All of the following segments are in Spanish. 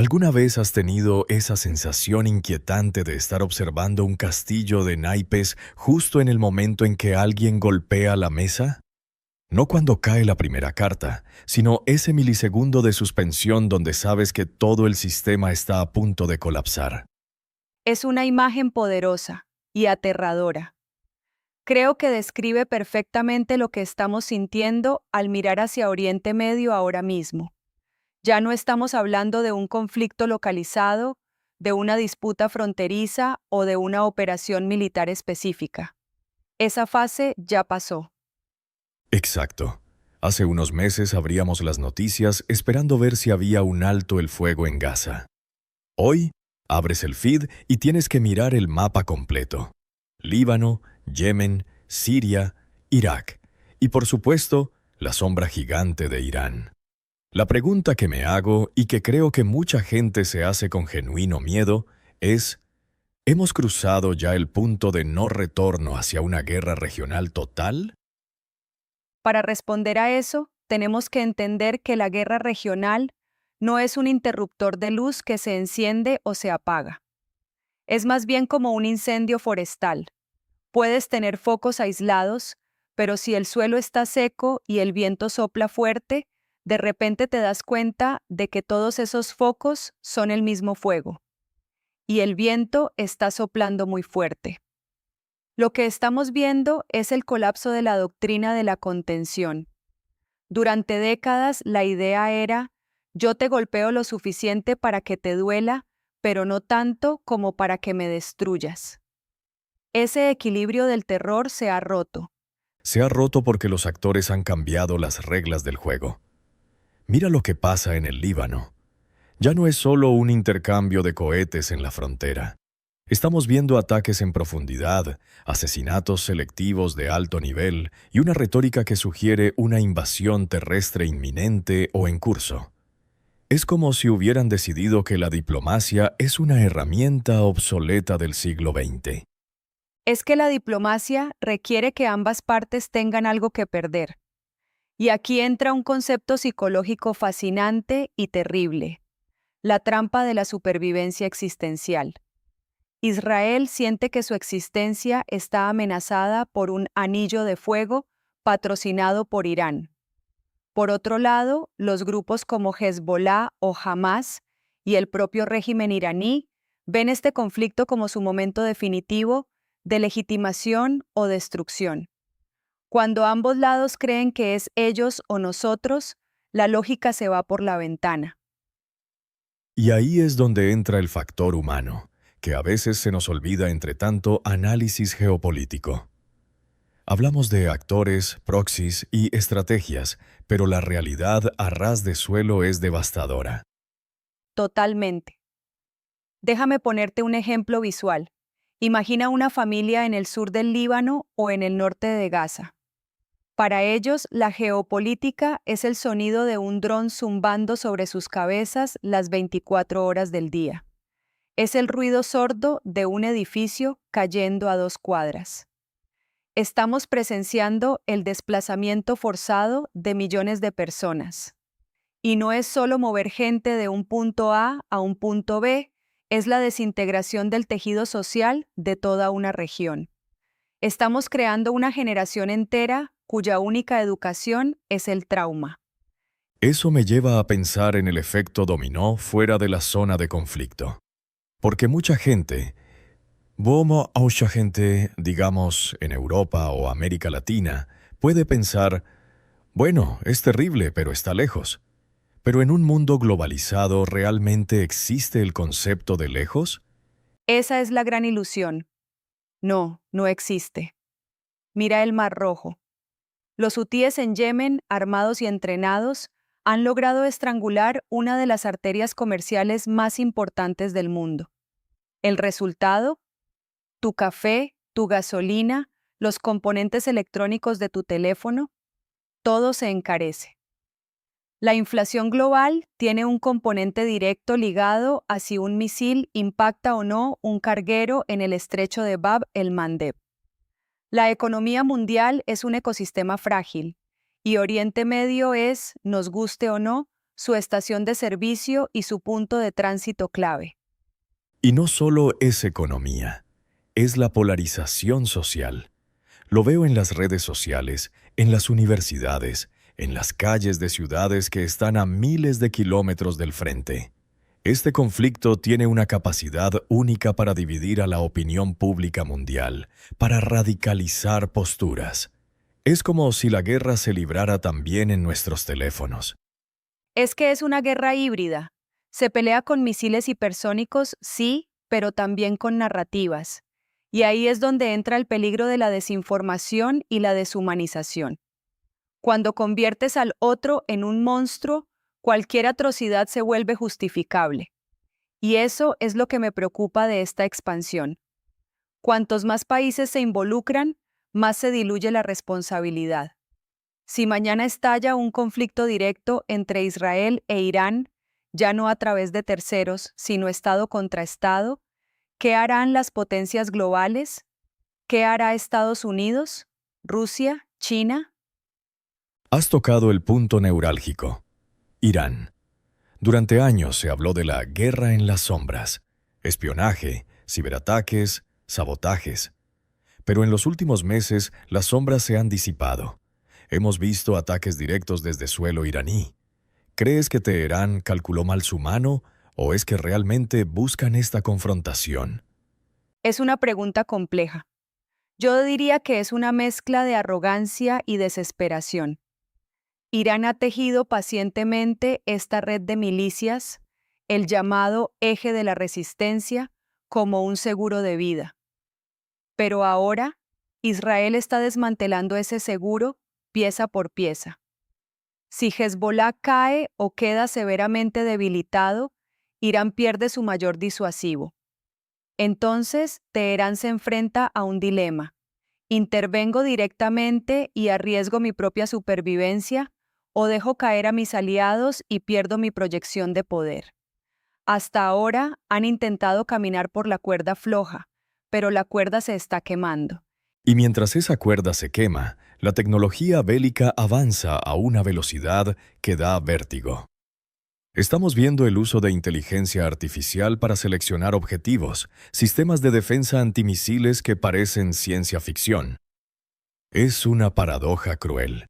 ¿Alguna vez has tenido esa sensación inquietante de estar observando un castillo de naipes justo en el momento en que alguien golpea la mesa? No cuando cae la primera carta, sino ese milisegundo de suspensión donde sabes que todo el sistema está a punto de colapsar. Es una imagen poderosa y aterradora. Creo que describe perfectamente lo que estamos sintiendo al mirar hacia Oriente Medio ahora mismo. Ya no estamos hablando de un conflicto localizado, de una disputa fronteriza o de una operación militar específica. Esa fase ya pasó. Exacto. Hace unos meses abríamos las noticias esperando ver si había un alto el fuego en Gaza. Hoy, abres el feed y tienes que mirar el mapa completo. Líbano, Yemen, Siria, Irak y, por supuesto, la sombra gigante de Irán. La pregunta que me hago y que creo que mucha gente se hace con genuino miedo es, ¿hemos cruzado ya el punto de no retorno hacia una guerra regional total? Para responder a eso, tenemos que entender que la guerra regional no es un interruptor de luz que se enciende o se apaga. Es más bien como un incendio forestal. Puedes tener focos aislados, pero si el suelo está seco y el viento sopla fuerte, de repente te das cuenta de que todos esos focos son el mismo fuego, y el viento está soplando muy fuerte. Lo que estamos viendo es el colapso de la doctrina de la contención. Durante décadas la idea era, yo te golpeo lo suficiente para que te duela, pero no tanto como para que me destruyas. Ese equilibrio del terror se ha roto. Se ha roto porque los actores han cambiado las reglas del juego. Mira lo que pasa en el Líbano. Ya no es solo un intercambio de cohetes en la frontera. Estamos viendo ataques en profundidad, asesinatos selectivos de alto nivel y una retórica que sugiere una invasión terrestre inminente o en curso. Es como si hubieran decidido que la diplomacia es una herramienta obsoleta del siglo XX. Es que la diplomacia requiere que ambas partes tengan algo que perder. Y aquí entra un concepto psicológico fascinante y terrible: la trampa de la supervivencia existencial. Israel siente que su existencia está amenazada por un anillo de fuego patrocinado por Irán. Por otro lado, los grupos como Hezbollah o Hamas y el propio régimen iraní ven este conflicto como su momento definitivo de legitimación o destrucción. Cuando ambos lados creen que es ellos o nosotros, la lógica se va por la ventana. Y ahí es donde entra el factor humano, que a veces se nos olvida entre tanto análisis geopolítico. Hablamos de actores, proxies y estrategias, pero la realidad a ras de suelo es devastadora. Totalmente. Déjame ponerte un ejemplo visual. Imagina una familia en el sur del Líbano o en el norte de Gaza. Para ellos, la geopolítica es el sonido de un dron zumbando sobre sus cabezas las 24 horas del día. Es el ruido sordo de un edificio cayendo a 2 cuadras. Estamos presenciando el desplazamiento forzado de millones de personas. Y no es solo mover gente de un punto A un punto B, es la desintegración del tejido social de toda una región. Estamos creando una generación entera cuya única educación es el trauma. Eso me lleva a pensar en el efecto dominó fuera de la zona de conflicto. Porque mucha gente, mucha gente, digamos, en Europa o América Latina, puede pensar, bueno, es terrible, pero está lejos. Pero en un mundo globalizado, ¿realmente existe el concepto de lejos? Esa es la gran ilusión. No, no existe. Mira el Mar Rojo. Los hutíes en Yemen, armados y entrenados, han logrado estrangular una de las arterias comerciales más importantes del mundo. El resultado: tu café, tu gasolina, los componentes electrónicos de tu teléfono, todo se encarece. La inflación global tiene un componente directo ligado a si un misil impacta o no un carguero en el estrecho de Bab el-Mandeb. La economía mundial es un ecosistema frágil, y Oriente Medio es, nos guste o no, su estación de servicio y su punto de tránsito clave. Y no solo es economía, es la polarización social. Lo veo en las redes sociales, en las universidades, en las calles de ciudades que están a miles de kilómetros del frente. Este conflicto tiene una capacidad única para dividir a la opinión pública mundial, para radicalizar posturas. Es como si la guerra se librara también en nuestros teléfonos. Es que es una guerra híbrida. Se pelea con misiles hipersónicos, sí, pero también con narrativas. Y ahí es donde entra el peligro de la desinformación y la deshumanización. Cuando conviertes al otro en un monstruo, cualquier atrocidad se vuelve justificable. Y eso es lo que me preocupa de esta expansión. Cuantos más países se involucran, más se diluye la responsabilidad. Si mañana estalla un conflicto directo entre Israel e Irán, ya no a través de terceros, sino Estado contra Estado, ¿qué harán las potencias globales? ¿Qué hará Estados Unidos? ¿Rusia? ¿China? Has tocado el punto neurálgico. Irán. Durante años se habló de la guerra en las sombras, espionaje, ciberataques, sabotajes. Pero en los últimos meses las sombras se han disipado. Hemos visto ataques directos desde suelo iraní. ¿Crees que Teherán calculó mal su mano o es que realmente buscan esta confrontación? Es una pregunta compleja. Yo diría que es una mezcla de arrogancia y desesperación. Irán ha tejido pacientemente esta red de milicias, el llamado eje de la resistencia, como un seguro de vida. Pero ahora, Israel está desmantelando ese seguro pieza por pieza. Si Hezbollah cae o queda severamente debilitado, Irán pierde su mayor disuasivo. Entonces, Teherán se enfrenta a un dilema. ¿Intervengo directamente y arriesgo mi propia supervivencia o dejo caer a mis aliados y pierdo mi proyección de poder? Hasta ahora han intentado caminar por la cuerda floja, pero la cuerda se está quemando. Y mientras esa cuerda se quema, la tecnología bélica avanza a una velocidad que da vértigo. Estamos viendo el uso de inteligencia artificial para seleccionar objetivos, sistemas de defensa antimisiles que parecen ciencia ficción. Es una paradoja cruel.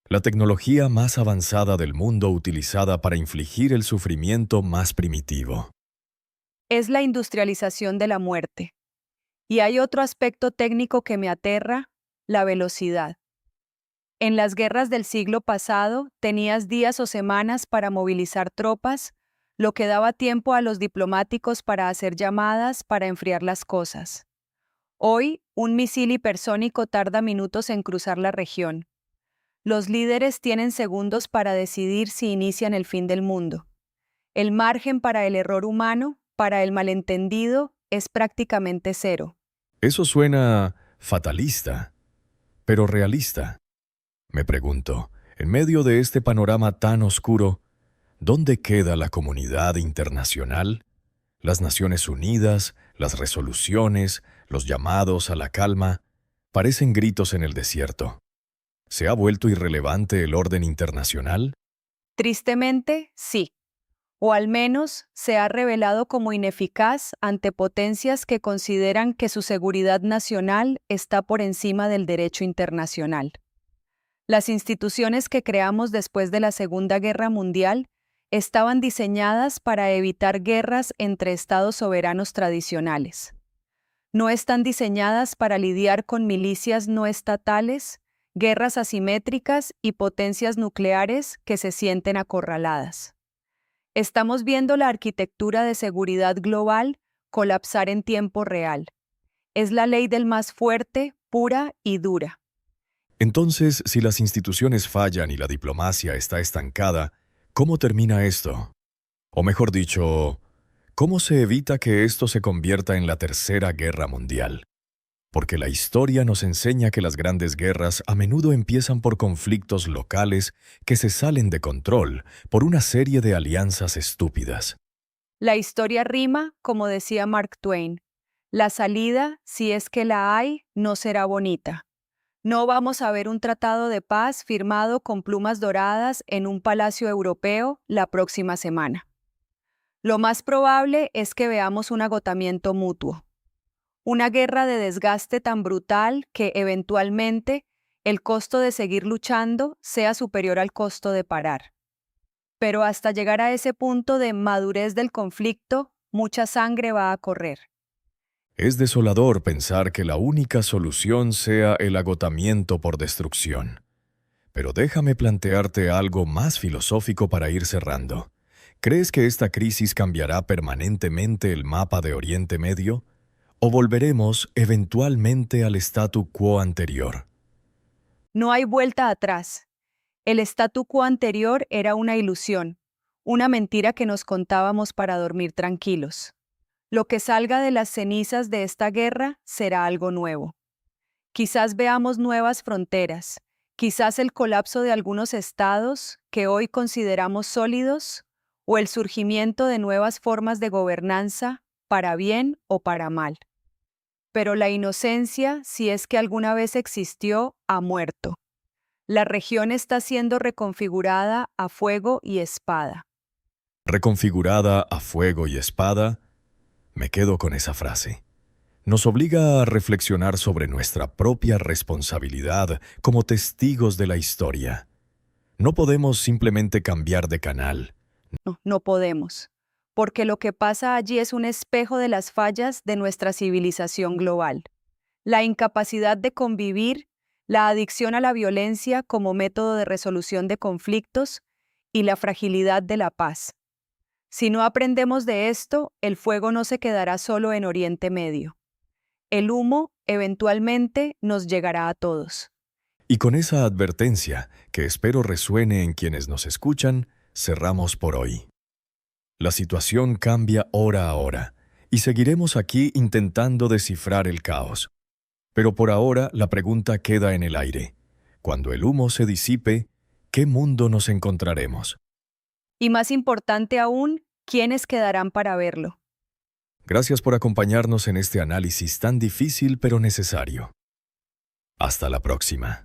La tecnología más avanzada del mundo utilizada para infligir el sufrimiento más primitivo. Es la industrialización de la muerte. Y hay otro aspecto técnico que me aterra, la velocidad. En las guerras del siglo pasado tenías días o semanas para movilizar tropas, lo que daba tiempo a los diplomáticos para hacer llamadas para enfriar las cosas. Hoy, un misil hipersónico tarda minutos en cruzar la región. Los líderes tienen segundos para decidir si inician el fin del mundo. El margen para el error humano, para el malentendido, es prácticamente cero. Eso suena fatalista, pero realista. Me pregunto, en medio de este panorama tan oscuro, ¿dónde queda la comunidad internacional? Las Naciones Unidas, las resoluciones, los llamados a la calma, parecen gritos en el desierto. ¿Se ha vuelto irrelevante el orden internacional? Tristemente, sí. O al menos se ha revelado como ineficaz ante potencias que consideran que su seguridad nacional está por encima del derecho internacional. Las instituciones que creamos después de la Segunda Guerra Mundial estaban diseñadas para evitar guerras entre estados soberanos tradicionales. No están diseñadas para lidiar con milicias no estatales, guerras asimétricas y potencias nucleares que se sienten acorraladas. Estamos viendo la arquitectura de seguridad global colapsar en tiempo real. Es la ley del más fuerte, pura y dura. Entonces, si las instituciones fallan y la diplomacia está estancada, ¿cómo termina esto? O mejor dicho, ¿cómo se evita que esto se convierta en la Tercera Guerra Mundial? Porque la historia nos enseña que las grandes guerras a menudo empiezan por conflictos locales que se salen de control por una serie de alianzas estúpidas. La historia rima, como decía Mark Twain. La salida, si es que la hay, no será bonita. No vamos a ver un tratado de paz firmado con plumas doradas en un palacio europeo la próxima semana. Lo más probable es que veamos un agotamiento mutuo, una guerra de desgaste tan brutal que eventualmente el costo de seguir luchando sea superior al costo de parar. Pero hasta llegar a ese punto de madurez del conflicto, mucha sangre va a correr. Es desolador pensar que la única solución sea el agotamiento por destrucción. Pero déjame plantearte algo más filosófico para ir cerrando. ¿Crees que esta crisis cambiará permanentemente el mapa de Oriente Medio? ¿O volveremos eventualmente al statu quo anterior? No hay vuelta atrás. El statu quo anterior era una ilusión, una mentira que nos contábamos para dormir tranquilos. Lo que salga de las cenizas de esta guerra será algo nuevo. Quizás veamos nuevas fronteras, quizás el colapso de algunos estados que hoy consideramos sólidos, o el surgimiento de nuevas formas de gobernanza, para bien o para mal. Pero la inocencia, si es que alguna vez existió, ha muerto. La región está siendo reconfigurada a fuego y espada. Reconfigurada a fuego y espada, me quedo con esa frase. Nos obliga a reflexionar sobre nuestra propia responsabilidad como testigos de la historia. No podemos simplemente cambiar de canal. No podemos, porque lo que pasa allí es un espejo de las fallas de nuestra civilización global. La incapacidad de convivir, la adicción a la violencia como método de resolución de conflictos y la fragilidad de la paz. Si no aprendemos de esto, el fuego no se quedará solo en Oriente Medio. El humo, eventualmente, nos llegará a todos. Y con esa advertencia, que espero resuene en quienes nos escuchan, cerramos por hoy. La situación cambia hora a hora, y seguiremos aquí intentando descifrar el caos. Pero por ahora la pregunta queda en el aire. Cuando el humo se disipe, ¿qué mundo nos encontraremos? Y más importante aún, ¿quiénes quedarán para verlo? Gracias por acompañarnos en este análisis tan difícil pero necesario. Hasta la próxima.